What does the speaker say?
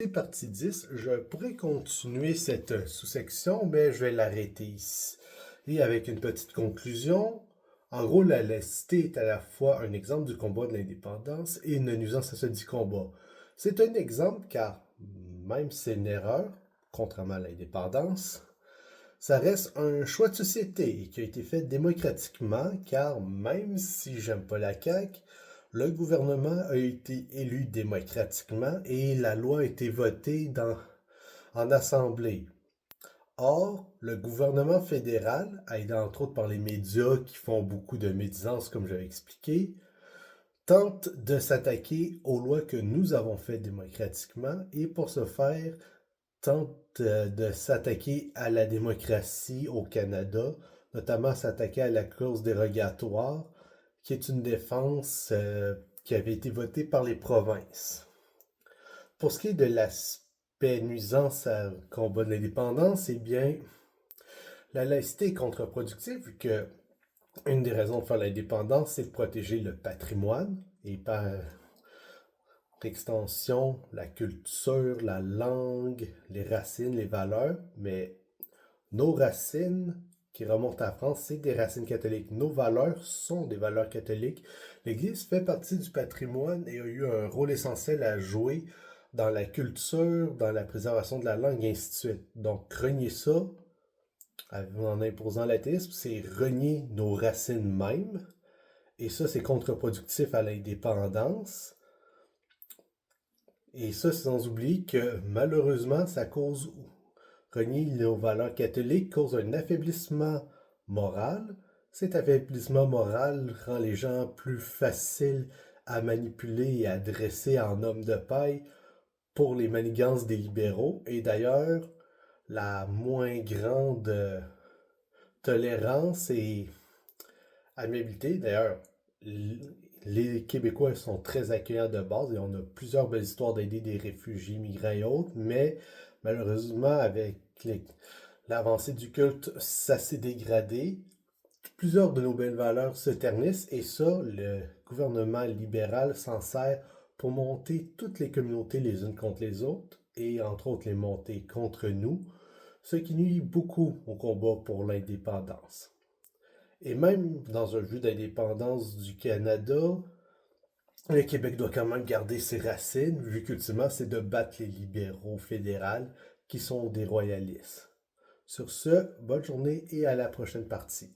C'est partie 10. Je pourrais continuer cette sous-section, mais je vais l'arrêter ici. Et avec une petite conclusion, en gros, la laïcité est à la fois un exemple du combat de l'indépendance et une nuisance à ce dit combat. C'est un exemple car, même si c'est une erreur, contrairement à l'indépendance, ça reste un choix de société et qui a été fait démocratiquement car même si j'aime pas la CAQ, le gouvernement a été élu démocratiquement et la loi a été votée en assemblée. Or, le gouvernement fédéral, aidé entre autres par les médias qui font beaucoup de médisance comme j'avais expliqué, tente de s'attaquer aux lois que nous avons faites démocratiquement et pour ce faire, tente de s'attaquer à la démocratie au Canada, notamment s'attaquer à la clause dérogatoire, qui est une défense qui avait été votée par les provinces. Pour ce qui est de l'aspect nuisance au combat de l'indépendance, eh bien, la laïcité est contre-productive vu que une des raisons de faire l'indépendance, c'est de protéger le patrimoine et par extension, la culture, la langue, les racines, les valeurs, mais nos racines qui remontent à France, c'est des racines catholiques. Nos valeurs sont des valeurs catholiques. L'Église fait partie du patrimoine et a eu un rôle essentiel à jouer dans la culture, dans la préservation de la langue, et ainsi de suite. Donc, renier ça, en imposant l'athéisme, c'est renier nos racines mêmes. Et ça, c'est contre-productif à l'indépendance. Et ça, sans oublier que malheureusement, ça cause renier nos valeurs catholiques cause un affaiblissement moral. Cet affaiblissement moral rend les gens plus faciles à manipuler et à dresser en hommes de paille pour les manigances des libéraux. Et d'ailleurs, la moins grande tolérance et amabilité. D'ailleurs, les Québécois sont très accueillants de base et on a plusieurs belles histoires d'aider des réfugiés, migrants et autres, mais malheureusement, avec l'avancée du culte, ça s'est dégradé. Plusieurs de nos belles valeurs se ternissent et ça, le gouvernement libéral s'en sert pour monter toutes les communautés les unes contre les autres et entre autres les monter contre nous, ce qui nuit beaucoup au combat pour l'indépendance. Et même dans un vue d'indépendance du Canada, le Québec doit quand même garder ses racines, vu qu'ultimement, c'est de battre les libéraux fédéraux qui sont des royalistes. Sur ce, bonne journée et à la prochaine partie.